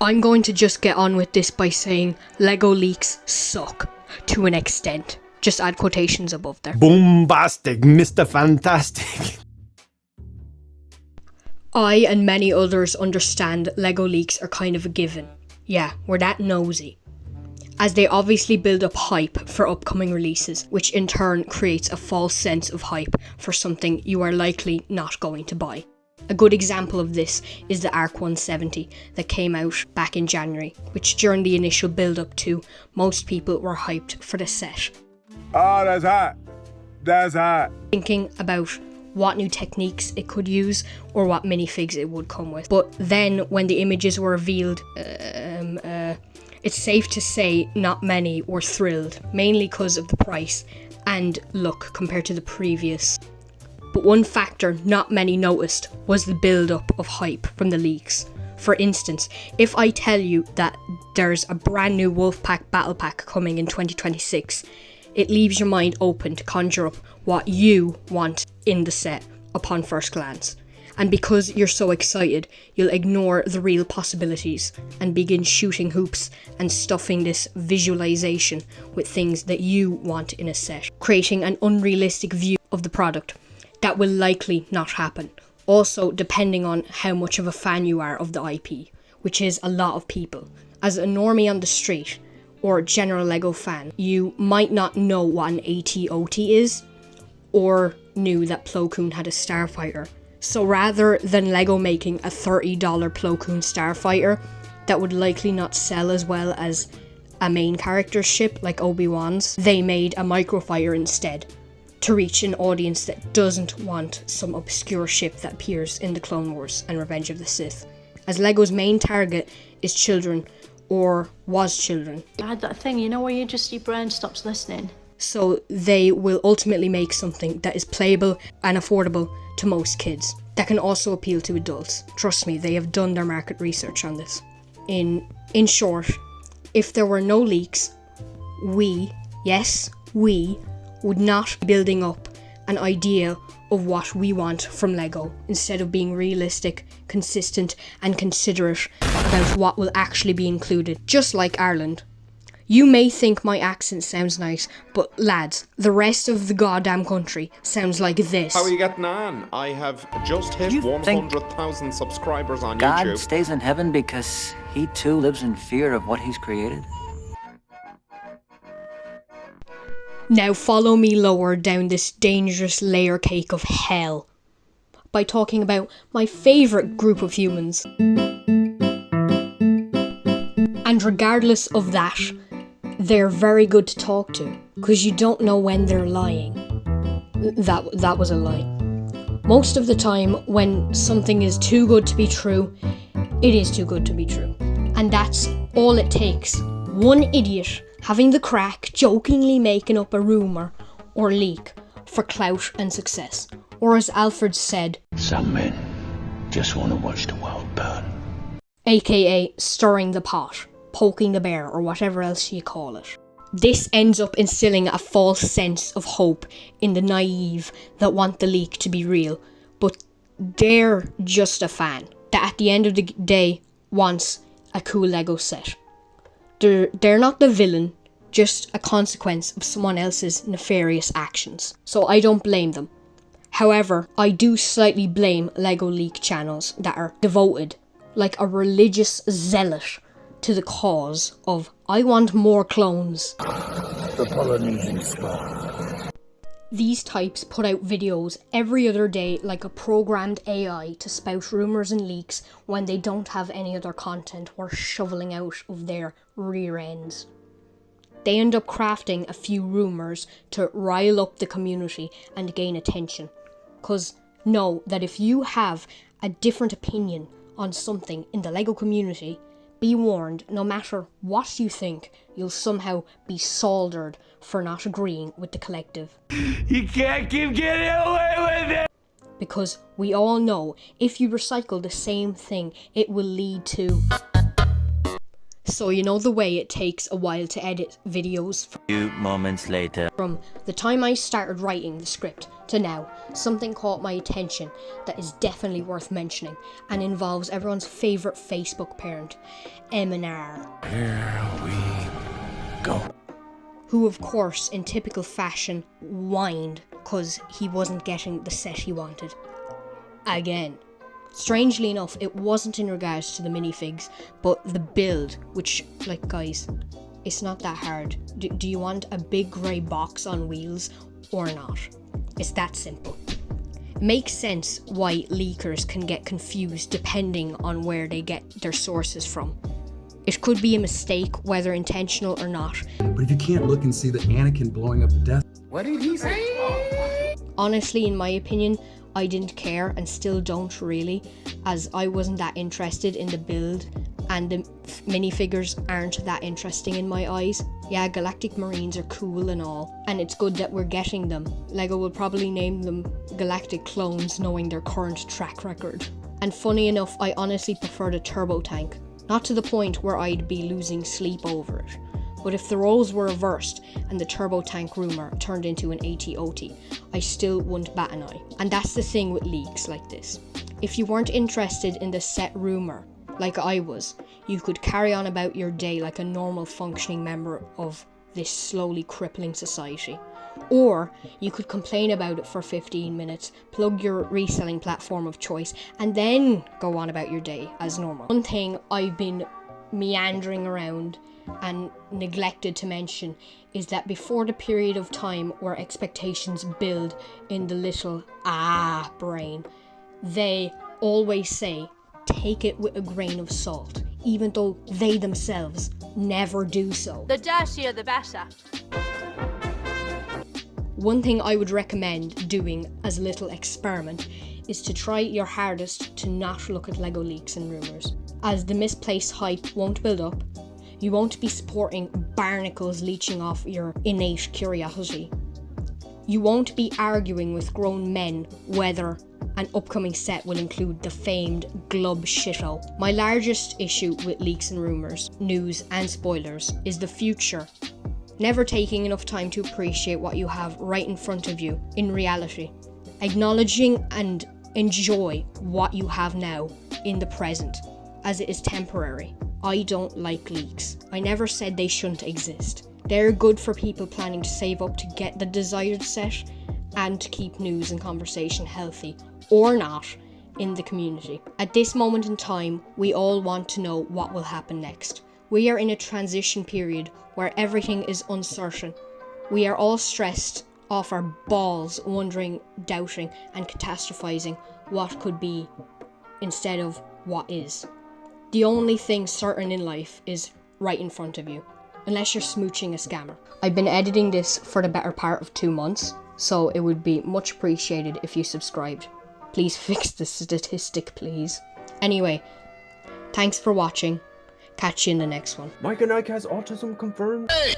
I'm going to just get on with this by saying Lego leaks suck to an extent. Just add quotations above there. Bombastic, Mr. Fantastic. I and many others understand Lego leaks are kind of a given. Yeah, we're that nosy. As they obviously build up hype for upcoming releases, which in turn creates a false sense of hype for something you are likely not going to buy. A good example of this is the Arc 170 that came out back in January, which during the initial build up to, most people were hyped for the set. Oh, that's hot. That's hot. Thinking about what new techniques it could use or what minifigs it would come with. But then when the images were revealed, it's safe to say not many were thrilled, mainly because of the price and look compared to the previous. But one factor not many noticed was the build-up of hype from the leaks. For instance, if I tell you that there's a brand new Wolfpack Battle Pack coming in 2026, it leaves your mind open to conjure up what you want in the set upon first glance. And because you're so excited, you'll ignore the real possibilities and begin shooting hoops and stuffing this visualization with things that you want in a set, creating an unrealistic view of the product that will likely not happen. Also, depending on how much of a fan you are of the IP, which is a lot of people. As a normie on the street, or general Lego fan, you might not know what an AT-OT is, or knew that Plo Koon had a starfighter. So rather than Lego making a $30 Plo Koon starfighter that would likely not sell as well as a main character ship like Obi-Wan's, they made a microfighter instead, to reach an audience that doesn't want some obscure ship that appears in the Clone Wars and Revenge of the Sith. As Lego's main target is children, or was children. I had that thing, you know, where your brain stops listening. So they will ultimately make something that is playable and affordable to most kids, that can also appeal to adults. Trust me, they have done their market research on this. In short, if there were no leaks, we would not be building up an idea of what we want from Lego, instead of being realistic, consistent and considerate about what will actually be included. Just like Ireland. You may think my accent sounds nice, but lads, the rest of the goddamn country sounds like this. How are you getting on? I have just hit 100,000 subscribers on YouTube. God stays in heaven because he too lives in fear of what he's created? Now follow me lower down this dangerous layer cake of hell by talking about my favourite group of humans. And regardless of that, they're very good to talk to, because you don't know when they're lying. That was a lie. Most of the time, when something is too good to be true, it is too good to be true. And that's all it takes. One idiot having the crack, jokingly making up a rumour or leak for clout and success. Or as Alfred said, some men just want to watch the world burn. AKA stirring the pot, poking the bear, or whatever else you call it. This ends up instilling a false sense of hope in the naive that want the leak to be real, but they're just a fan that at the end of the day wants a cool Lego set. They're not the villain, just a consequence of someone else's nefarious actions. So I don't blame them. However, I do slightly blame Lego leak channels that are devoted, like a religious zealot, to the cause of I want more clones. The Polynesian spot. These types put out videos every other day like a programmed AI to spout rumours and leaks when they don't have any other content worth shoveling out of their rear ends. They end up crafting a few rumours to rile up the community and gain attention. Cause know that if you have a different opinion on something in the Lego community, be warned, no matter what you think, you'll somehow be soldered for not agreeing with the collective. You can't keep getting away with it! Because we all know, if you recycle the same thing, it will lead to So you know the way it takes a while to edit videos? Few moments later. From the time I started writing the script to now, something caught my attention that is definitely worth mentioning and involves everyone's favourite Facebook parent, M&R. Here we go. Who of course, in typical fashion, whined because he wasn't getting the set he wanted. Again. Strangely enough, it wasn't in regards to the minifigs, but the build, which, like, guys, it's not that hard. Do you want a big grey box on wheels or not? It's that simple. It makes sense why leakers can get confused depending on where they get their sources from. It could be a mistake, whether intentional or not. But if you can't look and see the Anakin blowing up the Death... What did he say? Honestly, in my opinion, I didn't care and still don't really, as I wasn't that interested in the build and the minifigures aren't that interesting in my eyes. Yeah, Galactic Marines are cool and all, and it's good that we're getting them. LEGO will probably name them Galactic Clones knowing their current track record. And funny enough, I honestly prefer the turbo tank. Not to the point where I'd be losing sleep over it. But if the roles were reversed and the turbo tank rumour turned into an AT-OT, I still wouldn't bat an eye. And that's the thing with leaks like this. If you weren't interested in the set rumour, like I was, you could carry on about your day like a normal functioning member of this slowly crippling society. Or you could complain about it for 15 minutes, plug your reselling platform of choice, and then go on about your day as normal. One thing I've been meandering around and neglected to mention is that before the period of time where expectations build in the little brain, they always say, take it with a grain of salt, even though they themselves never do so. The dirtier the better. One thing I would recommend doing as a little experiment is to try your hardest to not look at LEGO leaks and rumours, as the misplaced hype won't build up. You won't be supporting barnacles leeching off your innate curiosity. You won't be arguing with grown men whether an upcoming set will include the famed glub shito. My largest issue with leaks and rumours, news and spoilers is the future. Never taking enough time to appreciate what you have right in front of you in reality. Acknowledging and enjoy what you have now in the present, as it is temporary. I don't like leaks. I never said they shouldn't exist. They're good for people planning to save up to get the desired set and to keep news and conversation healthy, or not, in the community. At this moment in time, we all want to know what will happen next. We are in a transition period where everything is uncertain. We are all stressed off our balls, wondering, doubting, and catastrophizing what could be instead of what is. The only thing certain in life is right in front of you, unless you're smooching a scammer. I've been editing this for the better part of 2 months, so it would be much appreciated if you subscribed. Please fix the statistic, please. Anyway, thanks for watching. Catch you in the next one. Mike and Ike has autism confirmed. Hey!